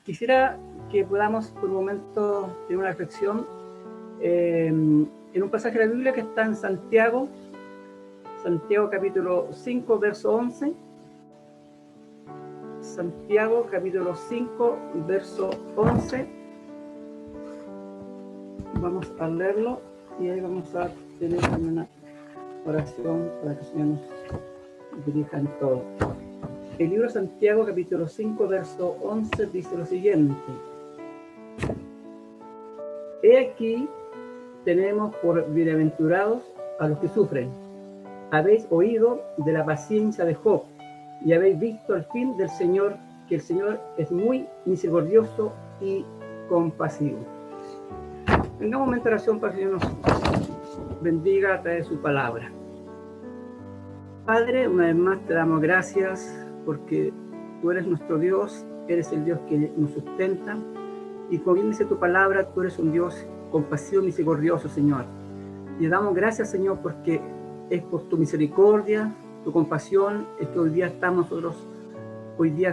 Quisiera que podamos por un momento tener una reflexión en un pasaje de la Biblia que está en Santiago capítulo 5, verso 11. Santiago capítulo 5, verso 11. Vamos a leerlo y ahí vamos a tener una oración para que el Señor nos dirija en todo. El libro de Santiago capítulo 5, verso 11 dice lo siguiente: He aquí tenemos por bienaventurados a los que sufren. Habéis oído de la paciencia de Job y habéis visto el fin del Señor, que el Señor es muy misericordioso y compasivo. Tengamos un momento de oración para que Dios nos bendiga a través de su palabra. Padre, una vez más te damos gracias porque tú eres nuestro Dios, eres el Dios que nos sustenta, y como bien dice tu palabra, tú eres un Dios compasivo y misericordioso, Señor. Y te damos gracias, Señor, porque es por tu misericordia, tu compasión, es que hoy día estamos nosotros,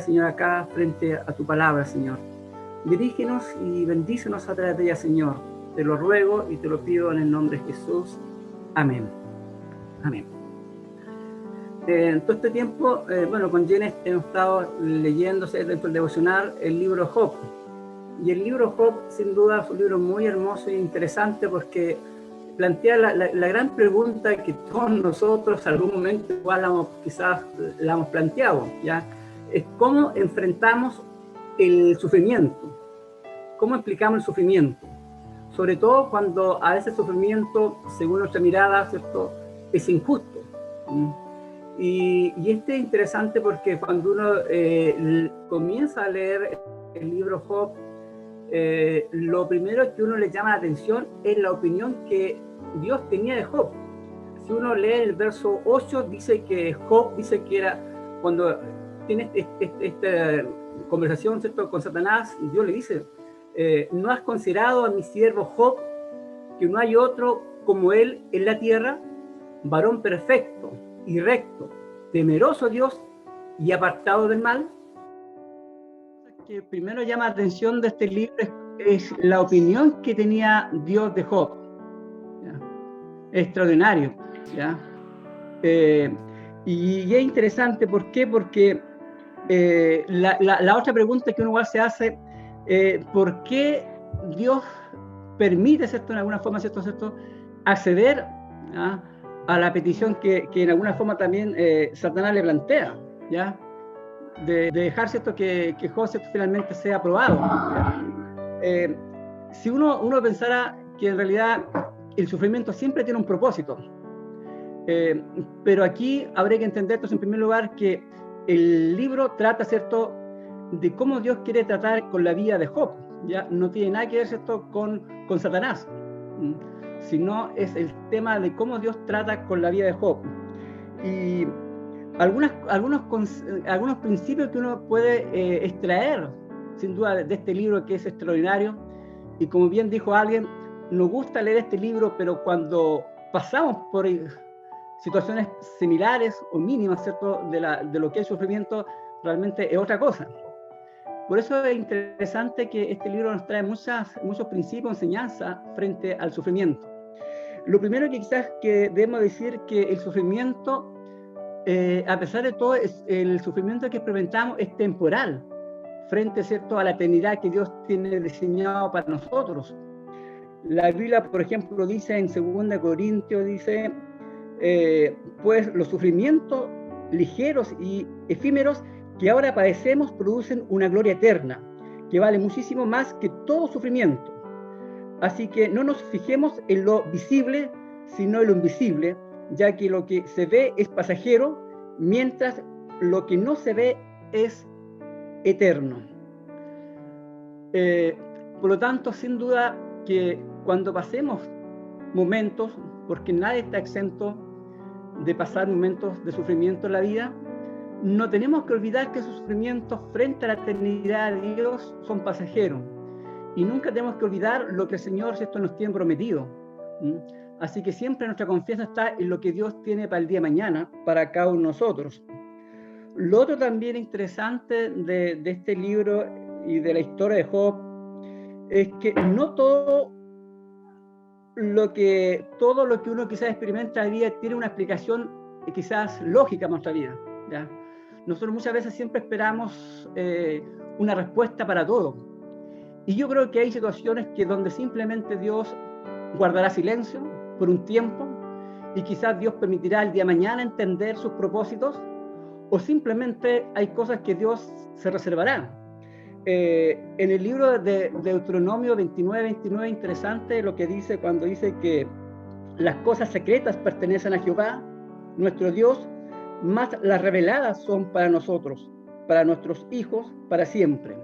Señor, acá frente a tu palabra, Señor. Dirígenos y bendícenos a través de ella, Señor. Te lo ruego y te lo pido en el nombre de Jesús. Amén. Amén. En todo este tiempo, con Jenny hemos estado leyéndose dentro del devocional el libro Job. Y el libro Job, sin duda, es un libro muy hermoso e interesante porque plantea la gran pregunta que todos nosotros en algún momento igual quizás la hemos planteado, ¿ya? Es cómo enfrentamos el sufrimiento, cómo explicamos el sufrimiento, sobre todo cuando a veces el sufrimiento, según nuestra mirada, ¿cierto?, es injusto. Y esto es interesante porque cuando uno comienza a leer el libro Job, lo primero que uno le llama la atención es la opinión que Dios tenía de Job. Si uno lee el verso 8, dice que Job dice que era cuando tiene esta conversación, ¿cierto?, con Satanás, Dios le dice: ¿no has considerado a mi siervo Job, que no hay otro como él en la tierra, varón perfecto y recto, temeroso a Dios y apartado del mal? Lo que primero llama la atención de este libro es la opinión que tenía Dios de Job. ¿Ya? Extraordinario, ¿ya? Y es interesante, ¿por qué? Porque la otra pregunta que uno se hace, ¿por qué Dios permite, ¿cierto?, en alguna forma, ¿cierto?, acceder a la petición que en alguna forma también Satanás le plantea, ¿ya?, de dejar, ¿cierto?, que José finalmente sea aprobado. Si uno pensara que en realidad el sufrimiento siempre tiene un propósito, pero aquí habría que entender, entonces, en primer lugar, que el libro trata, ¿cierto?, de cómo Dios quiere tratar con la vida de Job. Ya no tiene nada que ver, ¿cierto?, con Satanás, sino es el tema de cómo Dios trata con la vida de Job. Y algunos principios que uno puede extraer, sin duda, de este libro, que es extraordinario. Y como bien dijo alguien, nos gusta leer este libro, pero cuando pasamos por situaciones similares o mínimas, ¿cierto?, de lo que es sufrimiento, realmente es otra cosa. Por eso es interesante que este libro nos trae muchos principios, enseñanzas frente al sufrimiento. Lo primero que quizás que debemos decir que el sufrimiento, a pesar de todo, el sufrimiento que experimentamos es temporal frente, ¿cierto?, a la eternidad que Dios tiene diseñado para nosotros. La Biblia, por ejemplo, dice en 2 Corintios, dice, pues los sufrimientos ligeros y efímeros que ahora padecemos producen una gloria eterna, que vale muchísimo más que todo sufrimiento. Así que no nos fijemos en lo visible, sino en lo invisible, ya que lo que se ve es pasajero, mientras lo que no se ve es eterno. Por lo tanto, sin duda que cuando pasemos momentos, porque nadie está exento de pasar momentos de sufrimiento en la vida, no tenemos que olvidar que esos sufrimientos frente a la eternidad de Dios son pasajeros. Y nunca tenemos que olvidar lo que el Señor nos tiene prometido. Así que siempre nuestra confianza está en lo que Dios tiene para el día de mañana, para cada uno de nosotros. Lo otro también interesante de este libro y de la historia de Job es que no todo lo que uno quizás experimenta en la vida tiene una explicación quizás lógica en nuestra vida, ¿ya? Nosotros muchas veces siempre esperamos una respuesta para todo. Y yo creo que hay situaciones donde simplemente Dios guardará silencio por un tiempo y quizás Dios permitirá el día de mañana entender sus propósitos, o simplemente hay cosas que Dios se reservará. En el libro de Deuteronomio 29, interesante lo que dice cuando dice que las cosas secretas pertenecen a Jehová, nuestro Dios, más las reveladas son para nosotros, para nuestros hijos, para siempre.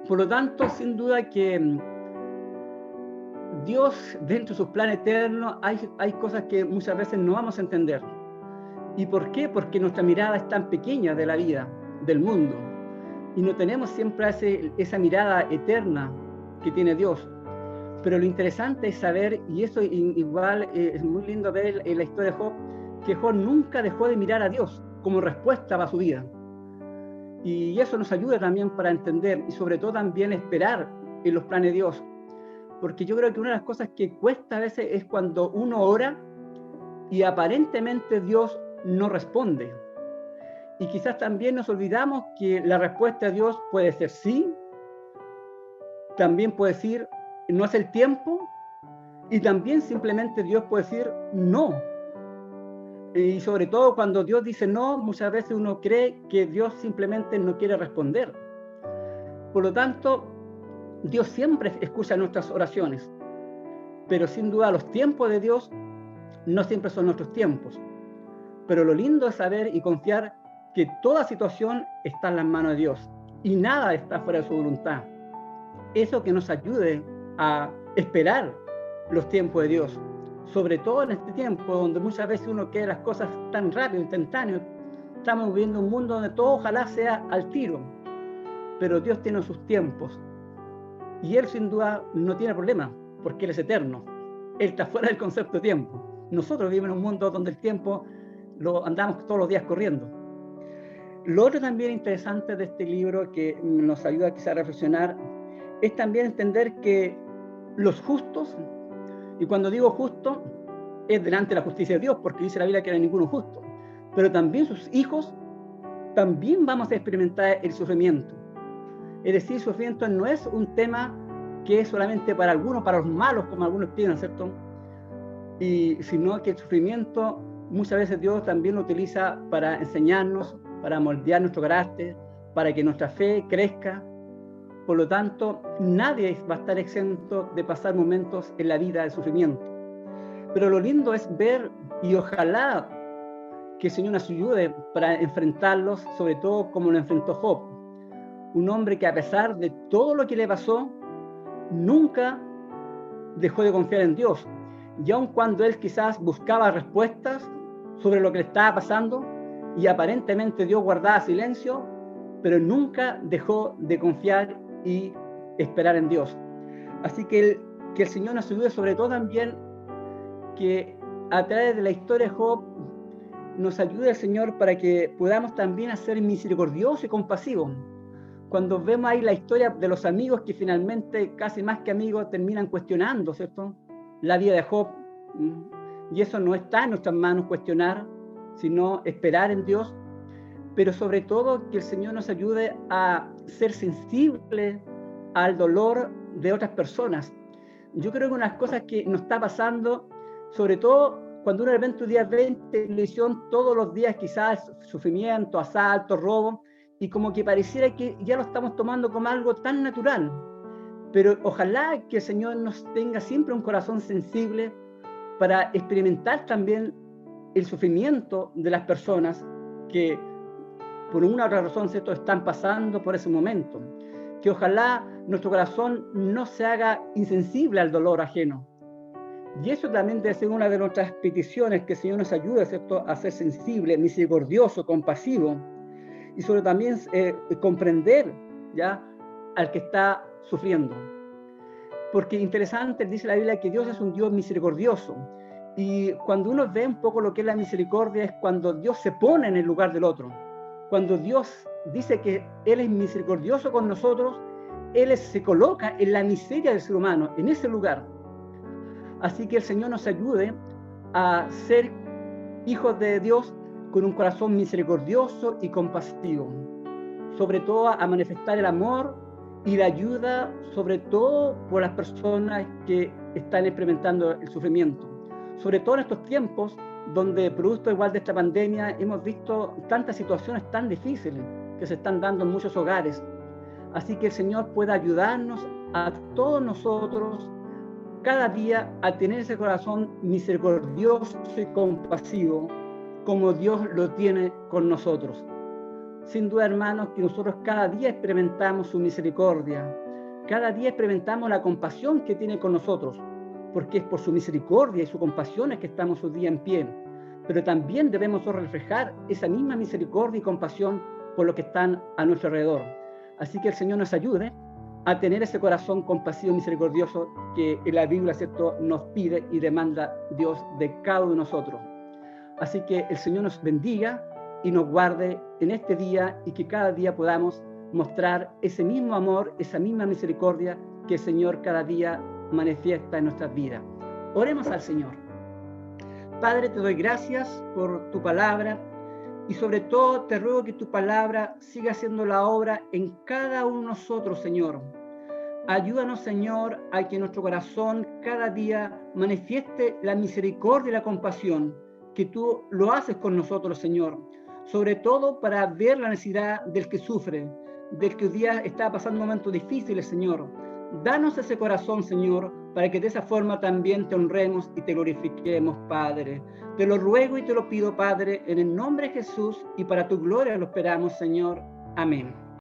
Por lo tanto, sin duda que Dios, dentro de sus planes eternos, hay cosas que muchas veces no vamos a entender. ¿Y por qué? Porque nuestra mirada es tan pequeña de la vida, del mundo, y no tenemos siempre esa mirada eterna que tiene Dios. Pero lo interesante es saber, y eso igual es muy lindo ver en la historia de Job, que Job nunca dejó de mirar a Dios como respuesta para su vida. Y eso nos ayuda también para entender y sobre todo también esperar en los planes de Dios. Porque yo creo que una de las cosas que cuesta a veces es cuando uno ora y aparentemente Dios no responde. Y quizás también nos olvidamos que la respuesta a Dios puede ser sí, también puede decir no es el tiempo, y también simplemente Dios puede decir no. Y sobre todo cuando Dios dice no, muchas veces uno cree que Dios simplemente no quiere responder. Por lo tanto, Dios siempre escucha nuestras oraciones, pero sin duda los tiempos de Dios no siempre son nuestros tiempos. Pero lo lindo es saber y confiar que toda situación está en las manos de Dios y nada está fuera de su voluntad. Eso que nos ayude a esperar los tiempos de Dios, sobre todo en este tiempo donde muchas veces uno quiere las cosas tan rápido, instantáneo. Estamos viviendo un mundo donde todo ojalá sea al tiro, pero Dios tiene sus tiempos y Él sin duda no tiene problema porque Él es eterno. Él está fuera del concepto de tiempo. Nosotros vivimos en un mundo donde el tiempo lo andamos todos los días corriendo. Lo otro también interesante de este libro que nos ayuda quizá a reflexionar es también entender que los justos, y cuando digo justo, es delante de la justicia de Dios, porque dice la Biblia que no hay ninguno justo, pero también sus hijos, también vamos a experimentar el sufrimiento. Es decir, el sufrimiento no es un tema que es solamente para algunos, para los malos, como algunos piensan, ¿cierto? Sino que el sufrimiento muchas veces Dios también lo utiliza para enseñarnos, para moldear nuestro carácter, para que nuestra fe crezca. Por lo tanto, nadie va a estar exento de pasar momentos en la vida de sufrimiento. Pero lo lindo es ver, y ojalá que el Señor nos ayude para enfrentarlos, sobre todo como lo enfrentó Job. Un hombre que a pesar de todo lo que le pasó, nunca dejó de confiar en Dios. Y aun cuando él quizás buscaba respuestas sobre lo que le estaba pasando, y aparentemente Dios guardaba silencio, pero nunca dejó de confiar y esperar en Dios. Así que el Señor nos ayude, sobre todo también que a través de la historia de Job nos ayude el Señor para que podamos también ser misericordiosos y compasivos. Cuando vemos ahí la historia de los amigos que finalmente, casi más que amigos, terminan cuestionando, ¿cierto?, la vida de Job. Y eso no está en nuestras manos cuestionar, sino esperar en Dios. Pero sobre todo que el Señor nos ayude a ser sensibles al dolor de otras personas. Yo creo que una de las cosas que nos está pasando, sobre todo cuando uno de repente un día ve en televisión todos los días quizás sufrimiento, asalto, robo, y como que pareciera que ya lo estamos tomando como algo tan natural. Pero ojalá que el Señor nos tenga siempre un corazón sensible para experimentar también el sufrimiento de las personas que por una u otra razón ¿cierto?, están pasando por ese momento. Que ojalá nuestro corazón no se haga insensible al dolor ajeno. Y eso también debe ser una de nuestras peticiones, que el Señor nos ayude, ¿cierto?, a ser sensible, misericordioso, compasivo, y sobre también comprender ya al que está sufriendo. Porque interesante, dice la Biblia que Dios es un Dios misericordioso. Y cuando uno ve un poco lo que es la misericordia, es cuando Dios se pone en el lugar del otro. Cuando Dios dice que Él es misericordioso con nosotros, Él se coloca en la miseria del ser humano, en ese lugar. Así que el Señor nos ayude a ser hijos de Dios con un corazón misericordioso y compasivo, sobre todo a manifestar el amor y la ayuda, sobre todo por las personas que están experimentando el sufrimiento. Sobre todo en estos tiempos donde, producto igual de esta pandemia, hemos visto tantas situaciones tan difíciles que se están dando en muchos hogares. Así que el Señor pueda ayudarnos a todos nosotros cada día a tener ese corazón misericordioso y compasivo como Dios lo tiene con nosotros. Sin duda, hermanos, que nosotros cada día experimentamos su misericordia, cada día experimentamos la compasión que tiene con nosotros, porque es por su misericordia y su compasión es que estamos hoy día en pie. Pero también debemos reflejar esa misma misericordia y compasión por los que están a nuestro alrededor. Así que el Señor nos ayude a tener ese corazón compasivo y misericordioso que en la Biblia, ¿cierto?, nos pide y demanda Dios de cada uno de nosotros. Así que el Señor nos bendiga y nos guarde en este día y que cada día podamos mostrar ese mismo amor, esa misma misericordia que el Señor cada día manifiesta en nuestras vidas. Oremos al Señor. Padre, te doy gracias por tu palabra y sobre todo te ruego que tu palabra siga haciendo la obra en cada uno de nosotros, Señor. Ayúdanos, Señor, a que nuestro corazón cada día manifieste la misericordia y la compasión que tú lo haces con nosotros, Señor. Sobre todo para ver la necesidad del que sufre, del que hoy día está pasando momentos difíciles, Señor. Danos ese corazón, Señor, para que de esa forma también te honremos y te glorifiquemos, Padre. Te lo ruego y te lo pido, Padre, en el nombre de Jesús y para tu gloria lo esperamos, Señor. Amén.